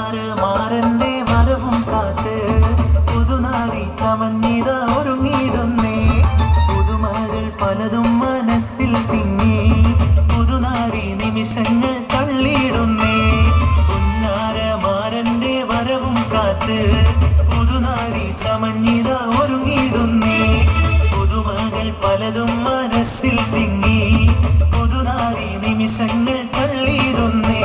മാരന്റെ വരവും കാത്ത് പുതുനാരി ചമഞ്ഞിത ഒരുങ്ങിയിടുന്നേ. പുതുമകൾ പലതും മനസ്സിൽ തിങ്ങി പുതുനാരി നിമിഷങ്ങൾ തള്ളിയിടുന്നേ. മാരന്റെ വരവും കാത്ത് പുതുനാരി ചമഞ്ഞിത ഒരുങ്ങിയിടുന്നേ. പുതുമകൾ പലതും മനസ്സിൽ തിങ്ങി പുതുനാരി നിമിഷങ്ങൾ തള്ളിയിടുന്നേ.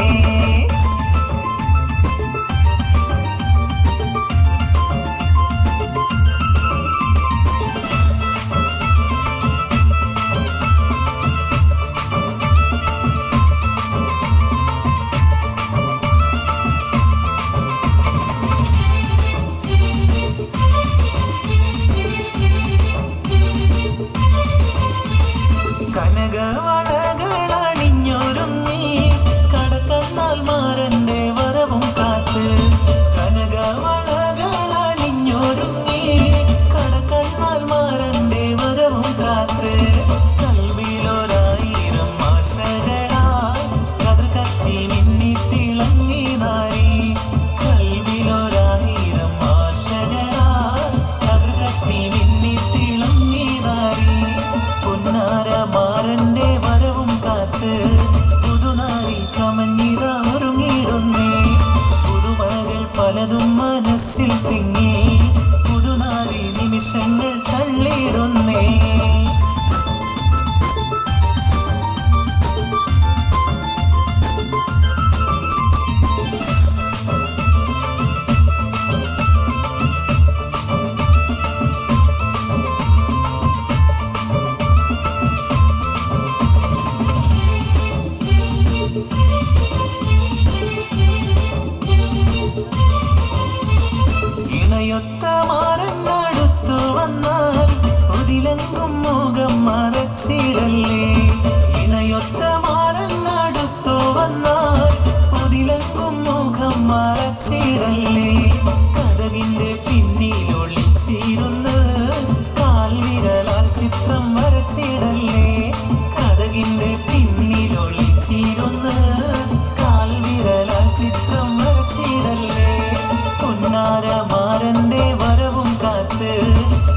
കനകവളകളണിഞ്ഞൊരുങ്ങി കടത്തന്നാൽ മാരന്റെ വരവും കാത്ത്. കനകവളകളണിഞ്ഞൊരുങ്ങി കടത്തന്നാൽ മാരന്റെ വരവും കാത്ത്. കൽവിലൊരായിരം ആശകളാൽ കതിർ കത്തി മിന്നി തിളങ്ങി നാരി. കൽവിലൊരായിരം ആശകളാൽ കതിർ കത്തി മിന്നി തിളങ്ങി നാരി. മാരന്റെ വരവും കാത്ത് പുതുനാരി ചമഞ്ഞിത ഒരുങ്ങിയിടുന്നേ. പുതുമകൾ പലതും മനസ്സിൽ തിങ്ങി പുതുനാരി നിമിഷങ്ങൾ തള്ളിയിടുന്നേ. ഇണയൊത്ത മാരനടുത്തു വന്നാൽ അതിലെങ്കും മുഖം മറച്ചിടല്ലേ. ഇണയൊത്ത മാരനടുത്തു വന്നാൽ അതിലെങ്കും മുഖം മറച്ചിടല്ലേ. കതകിന്റെ പിന്നിലൊളിച്ചിരുന്ന് കാൽവിരലാൽ ചിത്രം വരച്ചിടല്ലേ. കതകിന്റെ പിന്നിലൊളിച്ചിരുന്ന് കാൽവിരലാൽ ചിത്രം വരച്ചിടല്ലേ. മാരന്റെ വരവും കാത്ത്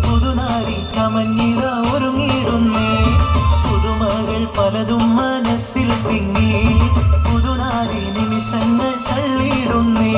പുതുനാരി ചമഞ്ഞിത ഒരുങ്ങിയിടുന്നേ. പുതുമകൾ പലതും മനസ്സിൽ തിങ്ങി പുതുനാരി നിമിഷങ്ങൾ തള്ളിയിടുന്നേ.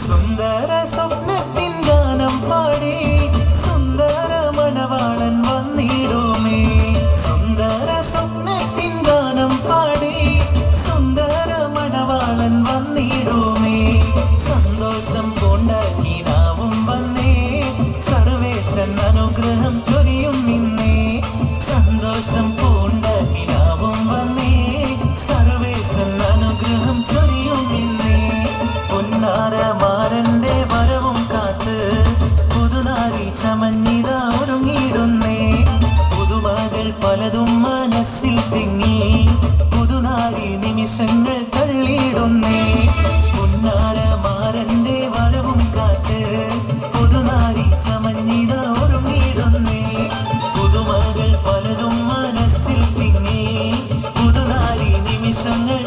സുന്ദര സ്വപ്നത്തിൻ ഗാനം പാടി സുന്ദര മണവാളൻ വന്നിടുമേ. സുന്ദര സ്വപ്നത്തിൻ ഗാനം പാടി സുന്ദര മണവാളൻ വന്നിടുമേ. സന്തോഷം കൊണ്ടാക്കിനാവും വന്നേ സർവേശൻ അനുഗ്രഹം ചൊരിയും ഇന്നേ. സന്തോഷം കൊണ്ടാക്കിനാവും വന്നേ സർവേശൻ അനുഗ്രഹം ചൊരിയും ഇന്നേ. മാരന്റെ വരവും കാത്ത് പുതുനാരി ചമഞ്ഞിത ഒരുങ്ങിയിടുന്നേ. പുതുമകൾ പലതും മനസ്സിൽ തിങ്ങി പുതുനാരി നിമിഷങ്ങൾ തള്ളിയിടുന്നേ. മാരന്റെ വരവും കാത്ത് പുതുനാരി ചമഞ്ഞിത ഒരുങ്ങിയിടുന്നേ. പുതുമകൾ പലതും മനസ്സിൽ തിങ്ങി പുതുനാരി നിമിഷങ്ങൾ